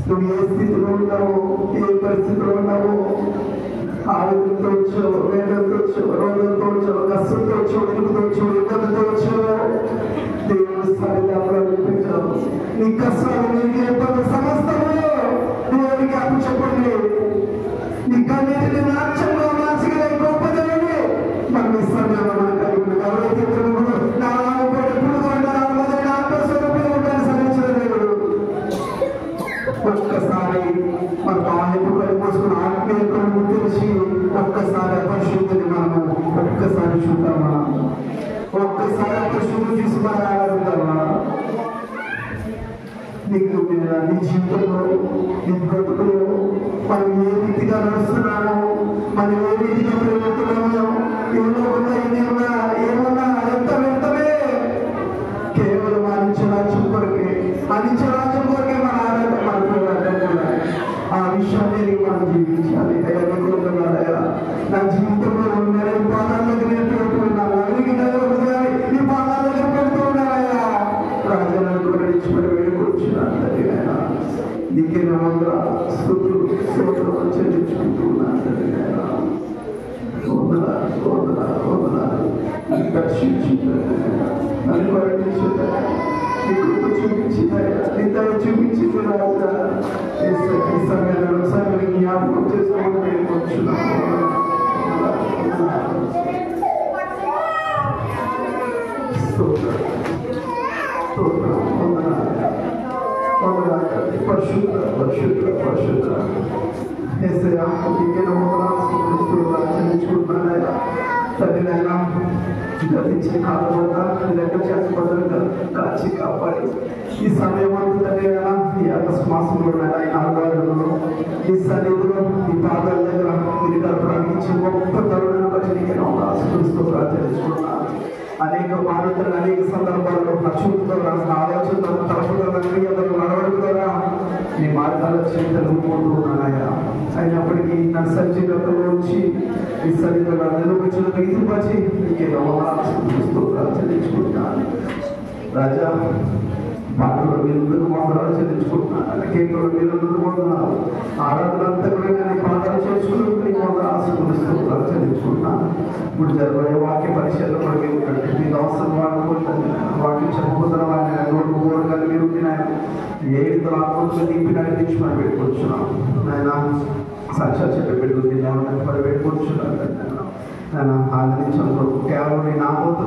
నువ్వు ఏ స్థితిలో ఉన్నావో, ఏ పరిస్థితిలో ఉన్నావో, ఆరోగ్యంతో వచ్చో, వేదంతో వచ్చో, రోగంతో వచ్చో, కష్టంతో వచ్చో, ఇరుకుతో వచ్చో, ఇబ్బందితో వచ్చో, దేవుడు స్థాయిలో అభిప్రాయించావు. నీ కష్టాలు, నీకు ఇబ్బంది సమస్తము దేవుడికి అప్పు చెప్పండి. నీ కన్నీటిని నాట్యంలో మార్చగల గొప్ప దేవుడు మనం ఇస్తాను. ఎవరైతే ఒక్కసారి మన బాధ్యత పరిపోసుకుని ఆత్మీయతను తెలిసి ఒక్కసారి అపరిశుద్ధిని మనము ఒక్కసారి చూద్దామా? ఒక్కసారి అపరిశుద్ధి తీసుకురాగలుగుతామా? నీకు నీ జీవితంలో, నీ బ్రతుకులో మనం ఏ రీతిగా నడుస్తున్నామో, మనం ఏ రీతిగా ప్రేమిస్తున్నామో, ఏమన్నా ఎంత వెంటనే కేవలం అనిచరాజ్యం కొరకే మన ఆరాధన మనకు ఆ విషయాన్ని మనం జీవించాలి. అయ్యా నా జీవితంలో నేను పాదాల దగ్గర పెడుతున్నాను, నీ పాదాల దగ్గర పెడుతున్నాయా రాజాలను కూడా నిలిచిపడి వేడుకొచ్చున్నాను. నీకే నమ్మక స్తోత్రం చెల్లించుకుంటున్నాను. నన్ను వర్ణించుతా, నీ కృప చూపించినాయా, నీ దయ చూపించింది రాజా. ఈ సమయంలో ఒకసారి జ్ఞాపకం చేసుకోమని వేడుకొచ్చున్నాను. పరిశుద్ధ పరిశుద్ధ పరిశుద్ధ ఏసయ్యా, నీకే చెల్లించుకుంటున్నాయా. తల్లినైనా గతించిన కాలం వల్ల నిలక చేపదలుగా కాచి కాపాడి ఈ సమయం అంతటా ఈ అకస్మాసంలో ఆధారంలో ఈ సన్నిధిలో ఈ పాదాల దగ్గర మీరు ప్రార్థించి గొప్ప తరుణాన్ని బట్టి నీకే ఆశీర్వదిస్తూ ప్రార్థించుకున్నాను. అనేక బాధితులు అనేక సందర్భాల్లో నా చూపుతో, నా ఆలోచనతో, తరపుతో, నడవడం ద్వారా నీ మార్గాల చింతలు పోతున్నాయా. అయినప్పటికీ నా సజ్జీలతో నుంచి ఈ సరిగ్గా నిరూపించిన రీతిపచ్చి నీకే ఆశీర్వదిస్తూ ప్రార్థించుకుంటున్నాను. రాజా, మాటలో మీరు మాట్లాడాలి చెల్లించుకుంటున్నాను. కేకులు మీరు పొందుతున్నారు. ఆరాధన అంతా కూడా నేను పాఠాలు చేసుకుని ఆశీర్వదిస్తూ చెల్లించుకుంటున్నాను. ఇప్పుడు జరగబోయే వాక్య పరిశీలన కూడా మీకు అవసరం వాడుకుంటుంది. వాక్యం చెప్పబోతున్న వాడిని రోడ్డు కోరగానే మీరు ఏ ఇతర ఆత్మలు దింపి నడిపించమని పెట్టుకొచ్చున్నాను. ఆయన సాక్షాత్ చెప్పి పెట్టుకుంది పడి పెట్టుకొచ్చున్నాను. ఆయన ఆదరించడం కేవలం నా పోతు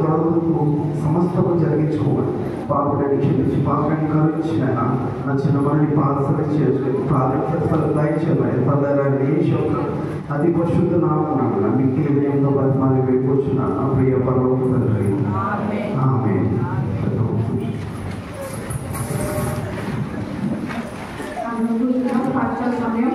సమస్తము జరిగించుకోవాలి. పాపని క్షమించి పాపాన్ని కరించి ఆయన నా చిన్నవాడిని పాదసరి చేసుకుని ప్రాధాన్యతలు దయచేయమని తల్లారాన్ని అతి పరిశుద్ధ నామమున మీకు వినయంతో బతిమాలి వేడుకొచ్చున్నాను. నా ప్రియ పరలోక తండ్రి, ఆమేన్. సమయం